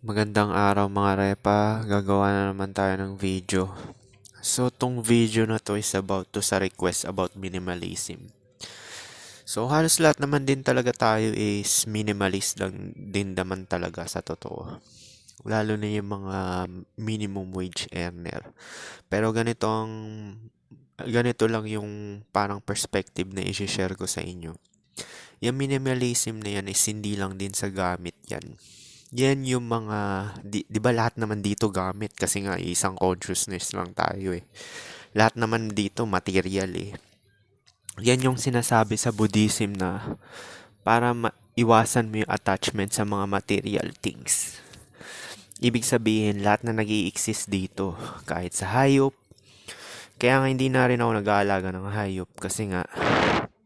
Magandang araw mga repa, gagawa na naman tayo ng video. So, tong video na to is about to sa request about minimalism. So, halos lahat naman din talaga tayo is minimalist lang din naman talaga sa totoo. Lalo na yung mga minimum wage earner. Pero ganito lang yung parang perspective na i-share ko sa inyo. Yung minimalism na yan is hindi lang din sa gamit yan. Yan yung mga, di ba lahat naman dito gamit kasi nga isang consciousness lang tayo eh. Lahat naman dito material eh. Yan yung sinasabi sa Buddhism na para iwasan mo yung attachment sa mga material things. Ibig sabihin, lahat na nag exist dito, kahit sa hayop. Kaya nga hindi na rin ako nag-aalaga ng hayop kasi nga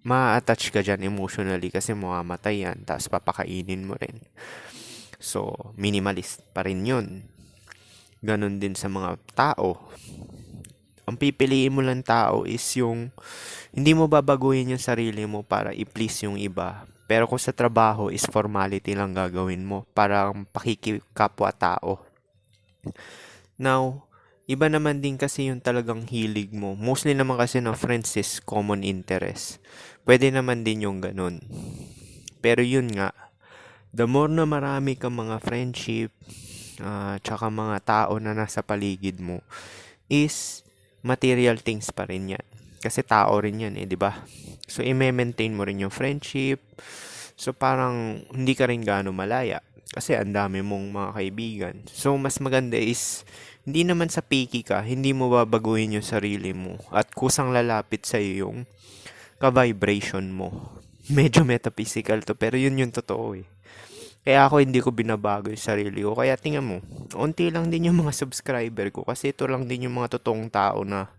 ma-attach ka dyan emotionally kasi mamamatay yan, tapos papakainin mo rin. So, minimalist pa rin yun. Ganon din sa mga tao. Ang pipiliin mo lang tao is yung hindi mo babaguhin yung sarili mo para i-please yung iba. Pero kung sa trabaho is formality lang gagawin mo para pakikipkapwa tao. Now, iba naman din kasi yung talagang hilig mo. Mostly naman kasi ng friends is common interest. Pwede naman din yung ganun. Pero yun nga, the more na marami kang mga friendship, tsaka mga tao na nasa paligid mo, is material things pa rin yan. Kasi tao rin yan eh, di ba? So, i-maintain mo rin yung friendship. So, parang hindi ka rin gaano malaya. Kasi ang dami mong mga kaibigan. So, mas maganda is, hindi naman sa picky ka, hindi mo babaguhin yung sarili mo. At kusang lalapit sa'yo yung ka-vibration mo. Medyo metaphysical to, pero yun yung totoo eh. Kaya ako hindi ko binabago yung sarili ko. Kaya tingnan mo, unti lang din yung mga subscriber ko. Kasi ito lang din yung mga totoong tao na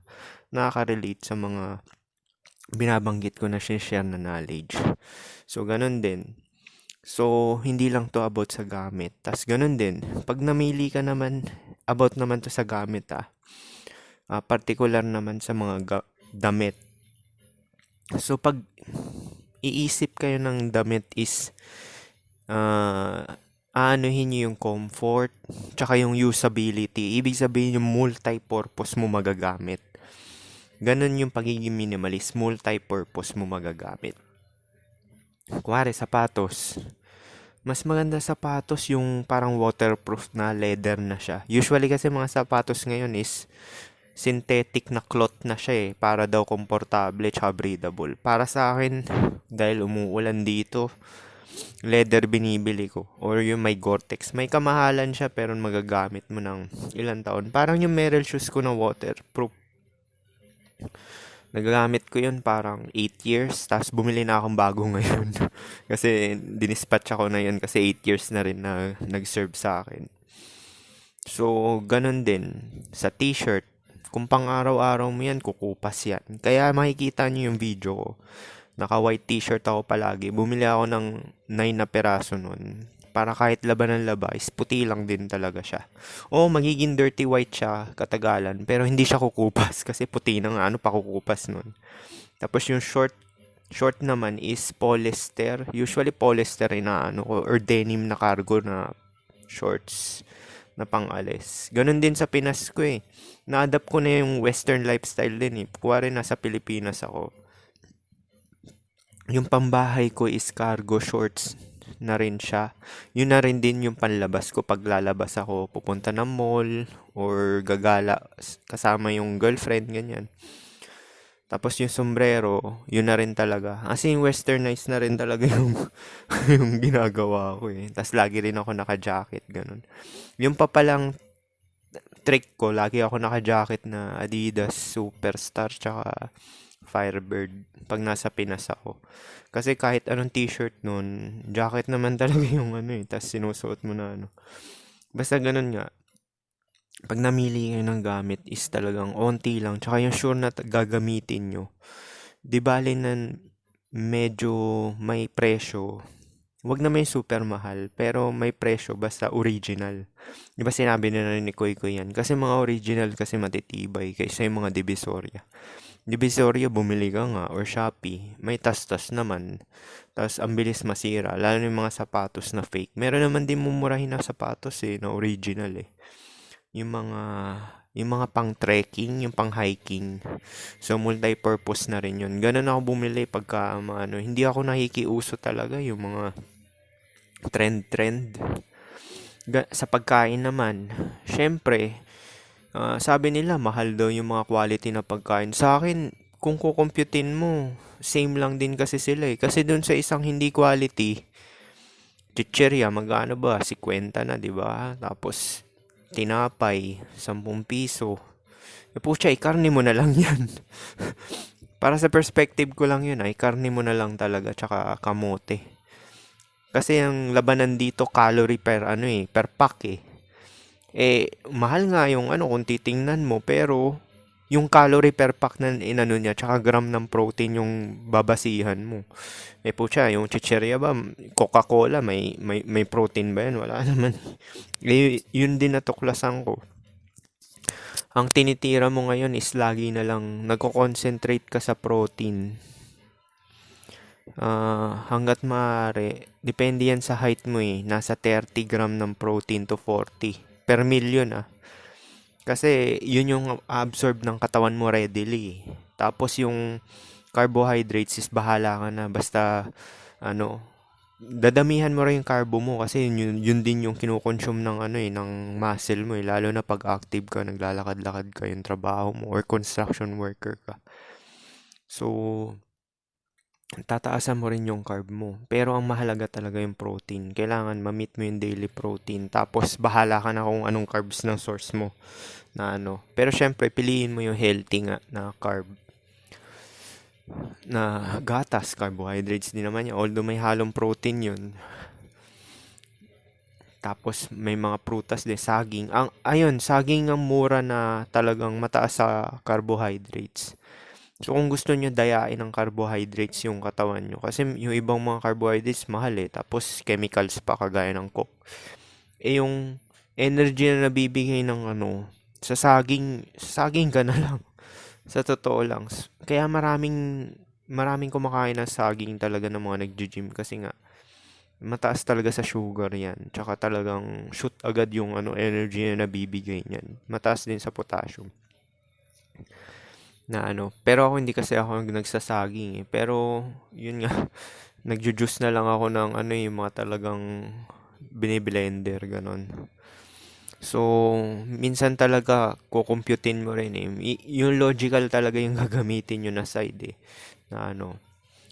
nakaka-relate sa mga binabanggit ko na share na knowledge. So, ganun din. So, hindi lang to about sa gamit. Tas ganun din, pag namili ka naman, about naman to sa gamit particular naman sa mga damit. So, pag iisip kayo ng damit is aanuhin nyo yung comfort, tsaka yung usability. Ibig sabihin yung multi-purpose mo magagamit. Ganon yung pagiging minimalist, multi-purpose mo magagamit. Kuwari, sapatos. Mas maganda sapatos yung parang waterproof na leather na siya. Usually kasi mga sapatos ngayon is synthetic na cloth na siya eh. Para daw komportable tsaka breathable. Para sa akin, dahil umuulan dito, leather binibili ko. Or yung may Gore-Tex. May kamahalan siya pero magagamit mo ng ilang taon. Parang yung Merrell shoes ko na waterproof. Nagagamit ko yun parang 8 years. Tapos bumili na akong bago ngayon. Kasi dinispatch ako na yun kasi 8 years na rin na nag-serve sa akin. So, ganun din. Sa t-shirt, kung pang araw-araw mo yan, kukupas yan. Kaya makikita nyo yung video ko. Naka-white t-shirt ako palagi. Bumili ako ng 9 na peraso nun. Para kahit laban ng laba, is puti lang din talaga siya. O, magiging dirty white siya katagalan. Pero hindi siya kukupas kasi puti na nga. Ano pa kukupas nun? Tapos yung short naman is polyester. Usually polyester na or denim na cargo na shorts na pang-alis. Ganon din sa Pinas ko eh. Na-adapt ko na yung western lifestyle din eh. Kuwari nasa Pilipinas ako. Yung pambahay ko is cargo shorts na rin siya. Yun na rin din yung panlabas ko pag lalabas ako, pupunta ng mall or gagala kasama yung girlfriend, ganyan. Tapos yung sombrero, yun na rin talaga. As in, westernized na rin talaga yung, yung ginagawa ko eh. Tapos lagi rin ako naka-jacket, ganun. Yung pa palang trick ko, lagi ako naka-jacket na Adidas Superstar tsaka Firebird pag nasa Pinas ako. Kasi kahit anong t-shirt nun, jacket naman talaga yung tas sinusuot mo na Basta ganun nga. Pag namili kayo ng gamit is talagang onti lang, tsaka yung sure na gagamitin nyo. Di bale na medyo may presyo. Wag na may super mahal, pero may presyo basta original. Di ba sinabi na ni Koy yan? Kasi mga original kasi matitibay kaysa yung mga Divisoria. Divisoria, bumili ka nga, or Shopee, may tas-tas naman. Tapos, ang bilis masira, lalo na yung mga sapatos na fake. Meron naman din mumurahin na sapatos na original Yung mga, yung mga pang trekking, yung pang hiking. So, multi-purpose na rin yun. Ganun ako bumili pagka, hindi ako nakikiuso talaga yung mga trend-trend. Sa pagkain naman, syempre, sabi nila mahal daw yung mga quality na pagkain. Sa akin, kung kukumputin mo, same lang din kasi sila Kasi dun sa isang hindi quality, chichirya, magkano ba? 50 na, di ba? Tapos, tinapay, 10 piso. Pucha, ikarni mo na lang yan. Para sa perspective ko lang yun, ikarni mo na lang talaga, tsaka kamote. Kasi ang labanan dito, calorie per per pack mahal nga yung kung titingnan mo, pero yung calorie per pack na inano niya, tsaka gram ng protein yung babasihan mo. Pucha, yung chichirya ba, Coca-Cola, may protein ba yan? Wala naman. Yun din natuklasan ko. Ang tinitira mo ngayon is lagi na lang nagko-concentrate ka sa protein. Hanggat maaari, depende yan sa height mo Nasa 30 gram ng protein to 40 per million Kasi yun yung absorb ng katawan mo readily. Tapos yung carbohydrates is bahala ka na. Basta, dadamihan mo rin yung carbo mo kasi yun din yung kinukonsume ng ng muscle mo lalo na pag active ka, naglalakad-lakad ka yung trabaho mo or construction worker ka. So, tataasan mo rin yung carb mo. Pero ang mahalaga talaga yung protein. Kailangan ma-meet mo yung daily protein. Tapos, bahala ka na kung anong carbs ng source mo na Pero syempre, piliin mo yung healthy nga na carb. Na gatas, carbohydrates din naman yan. Although may halong protein yun. Tapos may mga prutas din, saging. Saging ang mura na talagang mataas sa carbohydrates. So kung gusto nyo dayain ng carbohydrates yung katawan nyo, kasi yung ibang mga carbohydrates mahal tapos chemicals pa kagaya ng Coke. Yung energy na nabibigay ng sa saging ka na lang. Sa totoo lang. Kaya maraming kumakain ng saging talaga ng mga nagjo-gym kasi nga mataas talaga sa sugar yan. Tsaka talagang shoot agad yung energy na nabibigay niyan. Mataas din sa potassium. Na pero ako hindi kasi ako nagsasaging Pero yun nga, nagjo-juice na lang ako ng yung mga talagang biniblender ganon. So, minsan talaga kukumputin mo rin yung logical talaga yung gagamitin nyo na side na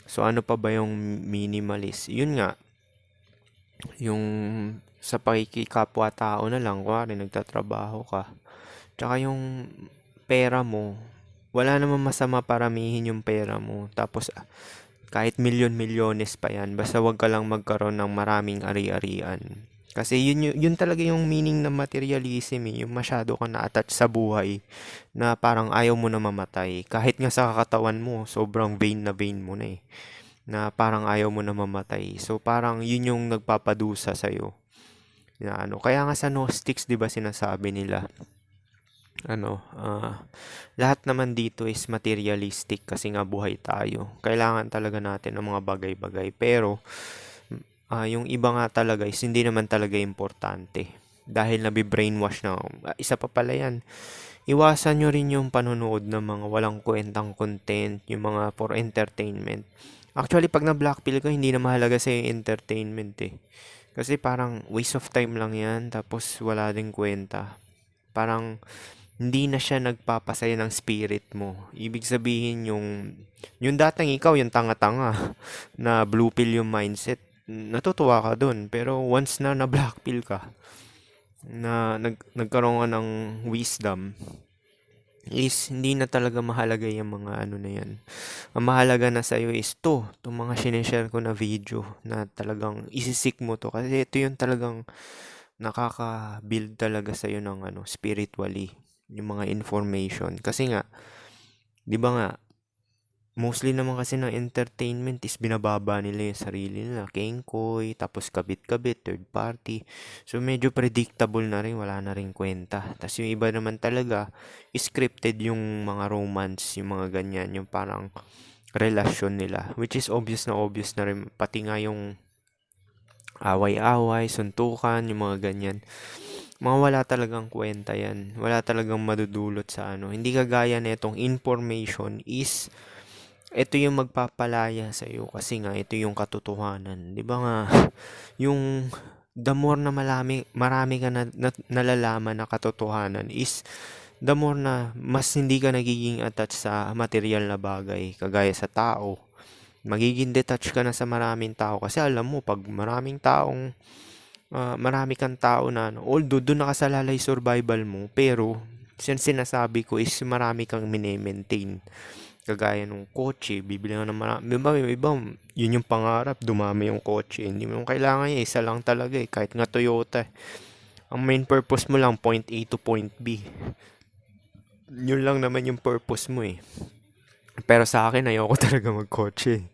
So, ano pa ba yung minimalist? Yun nga, yung sa pakikikapwa-tao na lang, kunwari nagtatrabaho ka. Tsaka yung pera mo, wala namang masama paramihin yung pera mo. Tapos, kahit milyon-milyones pa yan, basta wag ka lang magkaroon ng maraming ari-arian. Kasi yun talaga yung meaning ng materialism yung masyado ka na-attach sa buhay na parang ayaw mo na mamatay. Kahit nga sa katawan mo, sobrang vain na vain mo na na parang ayaw mo na mamatay. So parang yun yung nagpapadusa sa'yo. Na kaya nga sa Gnostics, 'di ba sinasabi nila, lahat naman dito is materialistic kasi nga buhay tayo. Kailangan talaga natin ng mga bagay-bagay. Pero yung iba nga talaga is hindi naman talaga importante. Dahil nabibrainwash na. Isa pa pala yan. Iwasan nyo rin yung panonood ng mga walang kwentang content, yung mga for entertainment. Actually, pag na-blackpill ka, hindi na mahalaga sa entertainment Kasi parang waste of time lang yan, tapos wala ding kwenta. Parang hindi na siya nagpapasaya ng spirit mo. Ibig sabihin yung dating ikaw, yung tanga-tanga, na blue pill yung mindset, natutuwa ka dun. Pero once na na-blackpill ka, na nagkaroon ka ng wisdom, is hindi na talaga mahalaga yung mga na yan. Ang mahalaga na sa'yo is itong mga sineshare ko na video na talagang isisik mo to. Kasi ito yung talagang nakaka-build talaga sa'yo ng spiritually, yung mga information. Kasi nga, di ba nga, Mostly naman kasi ng entertainment is binababa nila yung sarili nila. Kengkoy, tapos kabit-kabit, third party. So medyo predictable na rin, wala na rin kwenta. Tapos yung iba naman talaga, scripted yung mga romance, yung mga ganyan, yung parang relasyon nila. Which is obvious na rin. Pati nga yung away-away, suntukan, yung mga ganyan. Mga wala talagang kwenta yan. Wala talagang madudulot sa ano. Hindi kagaya nitong information is ito yung magpapalaya sa iyo kasi nga ito yung katotohanan. 'Di ba nga yung the more na marami ka nalalaman na katotohanan is the more na mas hindi ka nagiging attached sa material na bagay kagaya sa tao. Magiging detached ka na sa maraming tao kasi alam mo pag marami kang tao na ano, although doon nakasalalay survival mo pero sinasabi ko is marami kang mine-maintain. Kagaya nung kotse, bibili ka ng marami. Di ba, yung iba, yun yung pangarap, dumami yung kotse. Hindi mo kailangan niya, isa lang talaga eh. Kahit nga Toyota. Ang main purpose mo lang, point A to point B. Yun lang naman yung purpose mo eh. Pero sa akin, ayoko talaga magkotse.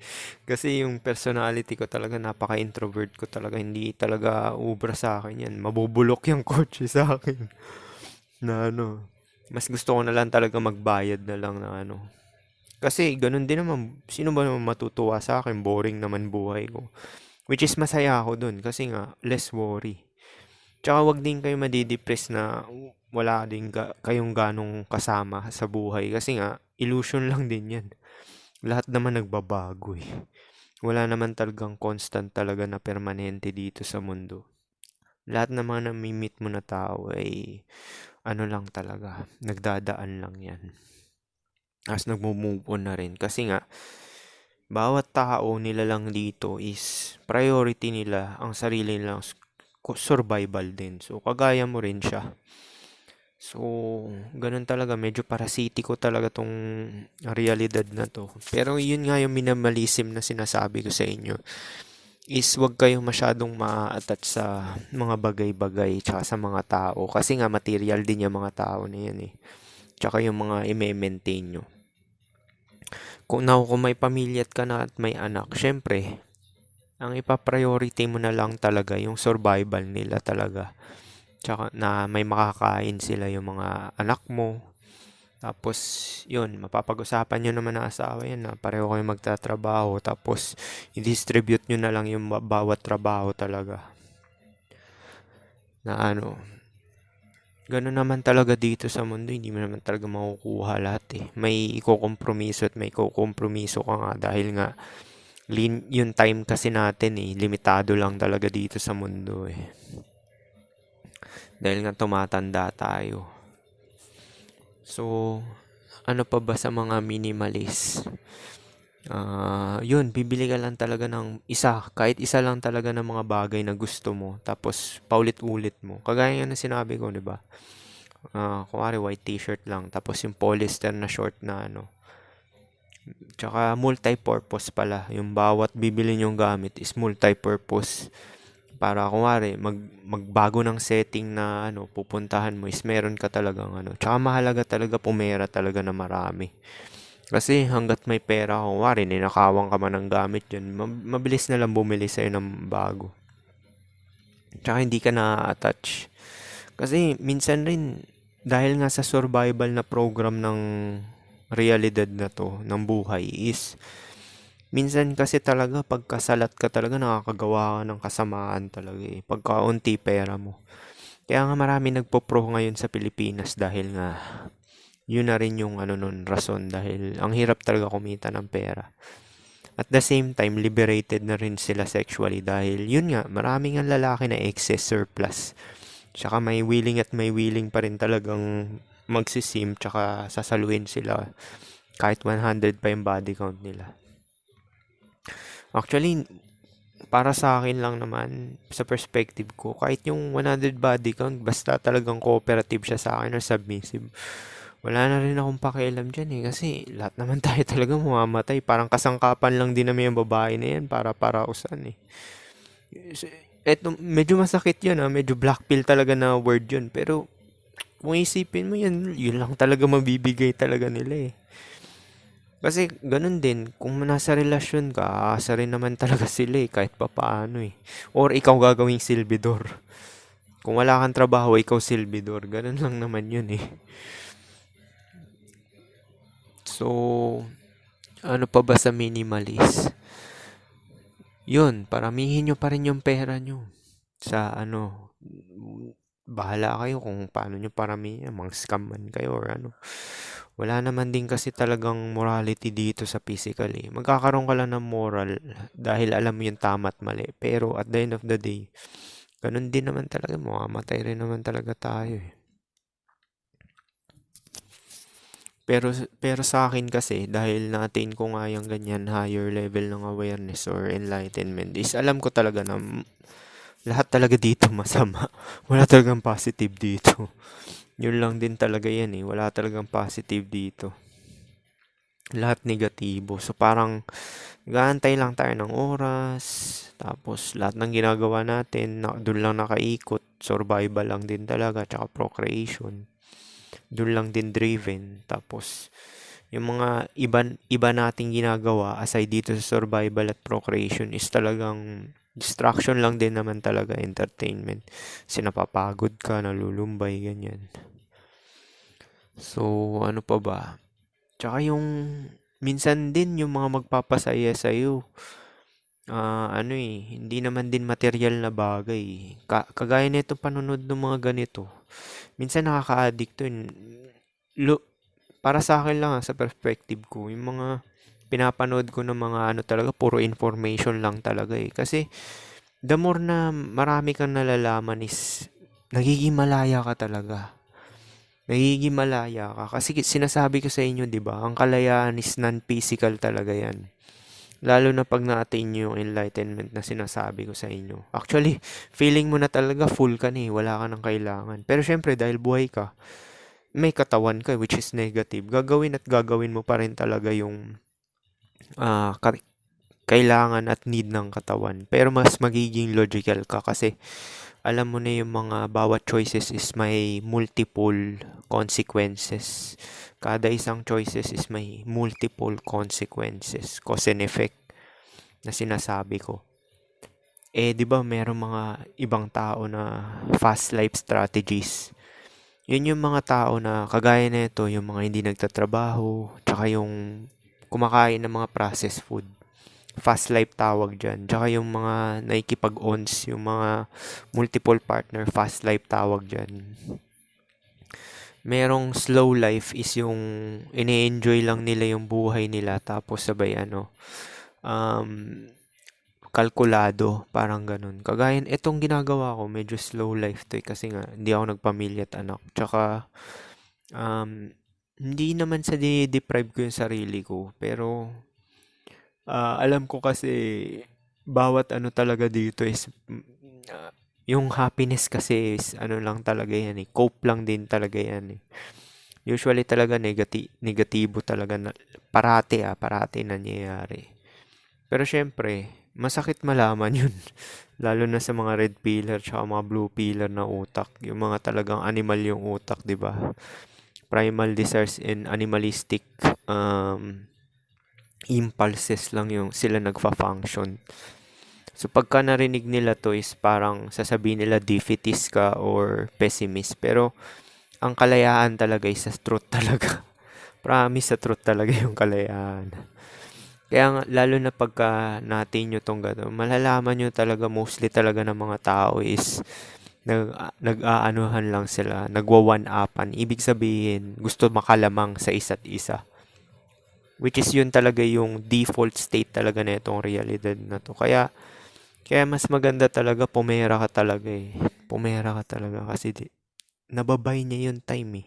Kasi yung personality ko talaga, napaka-introvert ko talaga. Hindi talaga ubra sa akin yan. Mabubulok yung kotse sa akin. Na ano, mas gusto ko na lang talaga magbayad na lang na ano. Kasi ganun din naman, sino ba naman matutuwa sa akin? Boring naman buhay ko. Which is masaya ako dun kasi nga, less worry. Tsaka wag din kayo madidepress na wala din kayong ganong kasama sa buhay. Kasi nga, illusion lang din yan. Lahat naman nagbabago eh. Wala naman talagang constant talaga na permanente dito sa mundo. Lahat naman na meet mo na tao ay ano lang talaga, nagdadaan lang yan. As nagmo-move on na rin. Kasi nga, bawat tao nila lang dito is priority nila ang sarili nilang survival din. So, kagaya mo rin siya. So, ganun talaga. Medyo parasitiko talaga tong realidad na to. Pero yun nga yung minimalism na sinasabi ko sa inyo. Is wag kayong masyadong ma-attach sa mga bagay-bagay tsaka sa mga tao. Kasi nga material din yung mga tao na yan eh. Tsaka yung mga i-maintain nyo. Kung may pamilya ka na at may anak, syempre, ang ipa-priority mo na lang talaga yung survival nila talaga. Tsaka na may makakain sila yung mga anak mo. Tapos, yun, mapapag-usapan nyo naman ng asawa yan na pareho kayo magtatrabaho. Tapos, i-distribute nyo na lang yung bawat trabaho talaga. Na ano, gano'n naman talaga dito sa mundo, hindi mo naman talaga makukuha lahat eh. May ikokompromiso at may ikokompromiso ka nga dahil nga yung time kasi natin eh, limitado lang talaga dito sa mundo eh. Dahil nga tumatanda tayo. So, ano pa ba sa mga minimalist? Yun, bibili ka lang talaga ng isa, kahit isa lang talaga ng mga bagay na gusto mo, tapos paulit-ulit mo. Kagaya nga ng sinabi ko, di ba? Kunwari white t-shirt lang, tapos yung polyester na short na ano. Tsaka multi-purpose pala. Yung bawat bibili nyong gamit is multi-purpose. Para kunwari, magbago ng setting na ano, pupuntahan mo is meron ka talagang ano. Tsaka mahalaga talaga pumera talaga na marami. Kasi hanggat may pera, kunwari, ninakawang ka man ng gamit yun, mabilis na lang bumili sa'yo ng bago. Tsaka hindi ka na-attach. Kasi minsan rin, dahil nga sa survival na program ng realidad na to, ng buhay is, minsan kasi talaga, pagkasalat ka talaga, nakakagawa ka ng kasamaan talaga eh. Pagkaunti pera mo. Kaya nga marami nagpo-pro ngayon sa Pilipinas dahil nga, yun na rin yung ano nun, rason dahil ang hirap talaga kumita ng pera. At the same time, liberated na rin sila sexually dahil yun nga, maraming ang lalaki na excess surplus. Tsaka may willing at may willing pa rin talagang magsisim tsaka sasaluhin sila kahit 100 pa yung body count nila. Actually, para sa akin lang naman, sa perspective ko, kahit yung 100 body count, basta talagang cooperative siya sa akin or submissive, wala na rin akong pakialam dyan eh. Kasi lahat naman tayo talaga mamamatay. Parang kasangkapan lang din naman yung babae na yan para parausan eh. Eto, medyo masakit yun ah. Medyo black pill talaga na word yun. Pero kung isipin mo yan, yun lang talaga mabibigay talaga nila eh. Kasi ganun din, kung nasa relasyon ka, aasa rin naman talaga sila eh, kahit papaano eh. Or ikaw gagawing silbidor. Kung wala kang trabaho, ikaw silbidor. Ganun lang naman yun eh. So, ano pa ba sa minimalist? Yun, paramihin nyo pa rin yung pera nyo. Sa ano, bahala kayo kung paano nyo paramihin. Mga scam man kayo or ano. Wala naman din kasi talagang morality dito sa physical eh. Magkakaroon ka lang ng moral dahil alam mo yung tama at mali. Pero at the end of the day, ganun din naman talaga. Mamamatay rin naman talaga tayo eh. Pero sa akin kasi, dahil na-attain ko nga yung ganyan higher level ng awareness or enlightenment, is alam ko talaga na lahat talaga dito masama. Wala talagang positive dito. Yun lang din talaga yan eh. Wala talagang positive dito. Lahat negatibo. So parang gaantay lang tayo ng oras. Tapos lahat ng ginagawa natin, doon lang nakaikot. Survival lang din talaga. Tsaka procreation. Doon lang din driven. Tapos yung mga iba nating ginagawa aside dito sa survival at procreation is talagang distraction lang din naman talaga, entertainment. Kasi napapagod ka, nalulumbay, ganyan. So, ano pa ba? Tsaka yung minsan din yung mga magpapasaya sa'yo. Ano eh, hindi naman din material na bagay eh. Kagaya nito panunod ng mga ganito. Minsan nakaka-addict to. Para sa akin lang sa perspective ko, yung mga pinapanood ko ng mga ano talaga, puro information lang talaga eh. Kasi the more na marami kang nalalaman is nagiging malaya ka talaga. Nagiging malaya ka. Kasi sinasabi ko sa inyo, di ba, ang kalayaan is non-physical talaga yan. Lalo na pag na-attain nyo yung enlightenment na sinasabi ko sa inyo. Actually, feeling mo na talaga full ka na eh. Wala ka nang kailangan. Pero syempre, dahil buhay ka, may katawan ka which is negative. Gagawin at gagawin mo pa rin talaga yung ah, ka- kailangan at need ng katawan. Pero mas magiging logical ka kasi alam mo na yung mga bawat choices is may multiple consequences. Kada isang choices is may multiple consequences, cause and effect na sinasabi ko. Eh, di ba merong mga ibang tao na fast life strategies. Yun yung mga tao na kagaya nito, yung mga hindi nagtatrabaho, tsaka yung kumakain ng mga processed food. Fast life tawag dyan. Tsaka yung mga naikipag-ons, yung mga multiple partner, fast life tawag dyan. Merong slow life is yung ini-enjoy lang nila yung buhay nila tapos sabay um, kalkulado, parang ganun. Kagaya, itong ginagawa ko, medyo slow life to kasi nga, hindi ako nagpamilya at anak. Tsaka, hindi naman sa deprive ko yung sarili ko, pero alam ko kasi bawat ano talaga dito is yung happiness kasi is ano lang talaga yan eh. Cope lang din talaga yan eh. Usually talaga negatibo talaga na parati nangyayari. Pero syempre, masakit malaman yun. Lalo na sa mga red pillar tsaka mga blue pillar na utak. Yung mga talagang animal yung utak, di ba? Primal desires and animalistic um, impulses lang yung sila nagfa-function. So pagka narinig nila to is parang sasabihin nila defeatist ka or pessimist. Pero ang kalayaan talaga is sa truth talaga. Promise sa truth talaga yung kalayaan. Kaya nga, lalo na pagka natin nyo tong gano'n, malalaman nyo talaga mostly talaga ng mga tao is nag-aanuhan lang sila, nagwa-one-upan. Ibig sabihin, gusto makalamang sa isa't isa. Which is yun talaga yung default state talaga na itong realidad na to. Kaya mas maganda talaga pumera ka talaga eh. Pumera ka talaga kasi nababay niya yung time eh.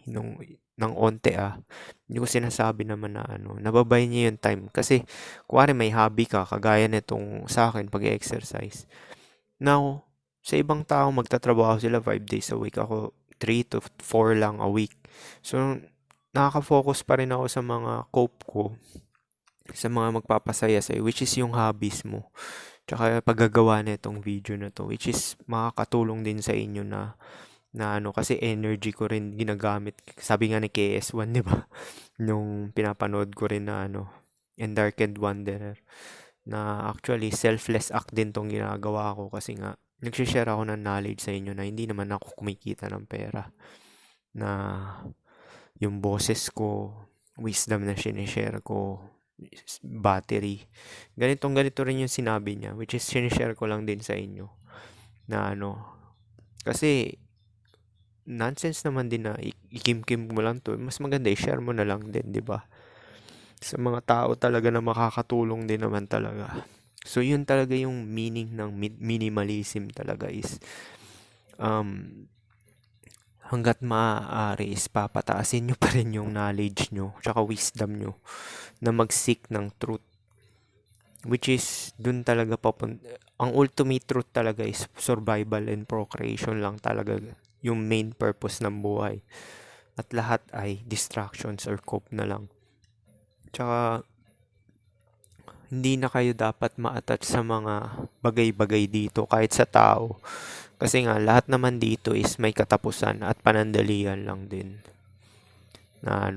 Ng onte ah. Hindi ko sinasabi naman na nababay niya yung time. Kasi, kuwari may hobby ka, kagaya nitong sa akin, pag-exercise. Now, sa ibang tao, magtatrabaho sila 5 days a week. Ako, 3 to 4 lang a week. So, nakaka-focus pa rin ako sa mga cope ko, sa mga magpapasaya sa'yo, which is yung hobbies mo. Tsaka paggagawa na itong video na to, which is makakatulong din sa inyo na kasi energy ko rin ginagamit. Sabi nga ni KS1, di ba? Nung pinapanood ko rin na and Darkened Wanderer, na actually selfless act din tong ginagawa ko kasi nga nagsishare ako ng knowledge sa inyo na hindi naman ako kumikita ng pera, na yung boses ko, wisdom na sinishare ko, battery, ganito rin yung sinabi niya, which is sinishare ko lang din sa inyo na kasi nonsense naman din na ikimkim mo lang to, mas maganda i-share mo na lang din, di ba? Sa mga tao talaga na makakatulong din naman talaga. So yun talaga yung meaning ng minimalism talaga is hanggat maaari is papataasin nyo pa rin yung knowledge nyo tsaka wisdom nyo na mag-seek ng truth, which is dun talaga ang ultimate truth talaga is survival and procreation lang talaga yung main purpose ng buhay, at lahat ay distractions or cope na lang. Tsaka hindi na kayo dapat ma-attach sa mga bagay-bagay dito kahit sa tao, kasi nga lahat naman dito is may katapusan at panandalian lang din na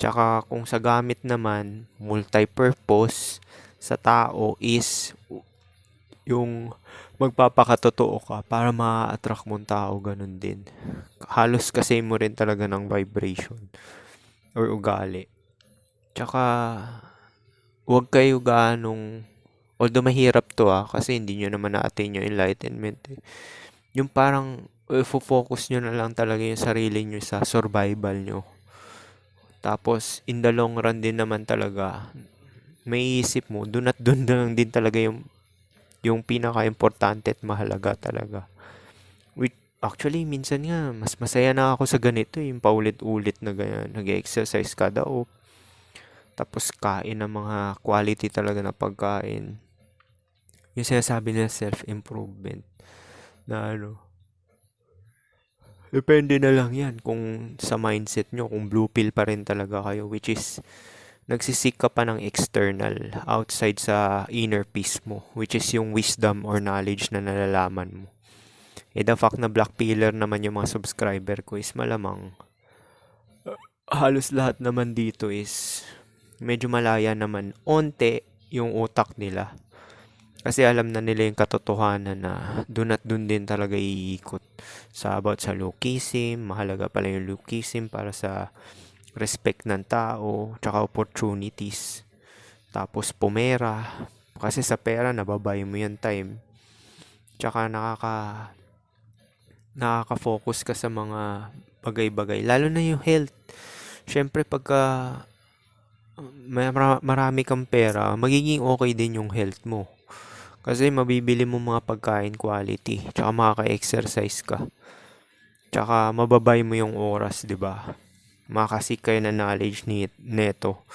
Tsaka kung sa gamit naman, multi-purpose sa tao is yung magpapakatotoo ka para ma-attract mong tao, ganun din. Halos kasi mo rin talaga ng vibration or ugali. Tsaka huwag kayo although mahirap to kasi hindi nyo naman na-attain yung enlightenment Yung parang focus nyo na lang talaga yung sarili nyo sa survival nyo. Tapos, in the long run din naman talaga, may isip mo, dun at dun na lang din talaga yung pinaka-importante at mahalaga talaga. Actually, minsan nga, mas masaya na ako sa ganito, yung paulit-ulit na ganyan, nag-exercise kada tapos kain ng mga quality talaga na pagkain. Yung sinasabi na self-improvement na depende na lang yan kung sa mindset nyo, kung blue pill pa rin talaga kayo, which is nagsisik ka pa ng external outside sa inner peace mo, which is yung wisdom or knowledge na nalalaman mo. The fact na black pillar naman yung mga subscriber ko is malamang halos lahat naman dito is medyo malaya naman onte yung utak nila. Kasi alam na nila yung katotohanan na dun at dun din talaga iikot about sa lookism. Mahalaga pala yung lookism para sa respect ng tao, tsaka opportunities. Tapos pumera, kasi sa pera nababay mo yung time. Tsaka nakaka-focus ka sa mga bagay-bagay, lalo na yung health. Syempre pagka marami kang pera, magiging okay din yung health mo. Kasi mabibili mo mga pagkain quality, tsaka makaka-exercise ka. Tsaka mababay mo yung oras, 'di ba? Makasik kayo na knowledge neto.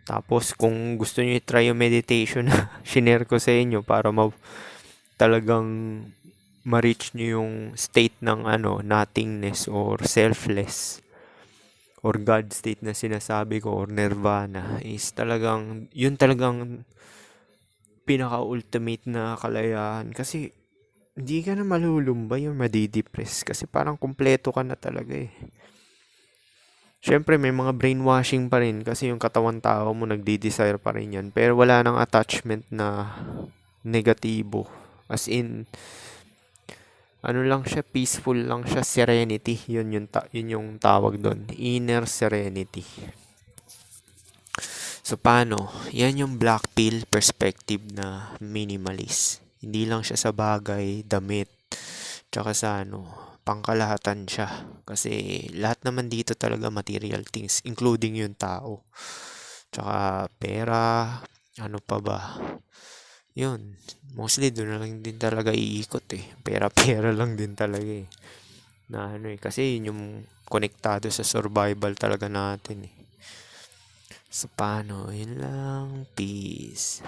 Tapos kung gusto niyo i-try yung meditation na shinare ko sa inyo para talagang ma-reach niyo yung state ng nothingness or selfless or God state na sinasabi ko, or nirvana, is talagang yun talagang pinaka-ultimate na kalayaan, kasi hindi ka na malulumbay or madidepress kasi parang kumpleto ka na talaga Syempre may mga brainwashing pa rin kasi yung katawan tao mo nagde-desire pa rin yan, pero wala nang attachment na negatibo, as in lang siya, peaceful lang siya, serenity, yun yung tawag doon, inner serenity. So paano? Yan yung black pill perspective na minimalist. Hindi lang siya sa bagay, damit, tsaka sa pangkalahatan siya. Kasi lahat naman dito talaga material things, including yung tao. Tsaka pera, ano pa ba? Yun, mostly doon na lang din talaga iikot Pera-pera lang din talaga Na kasi yun yung konektado sa survival talaga natin So, paano? Yun lang. Peace.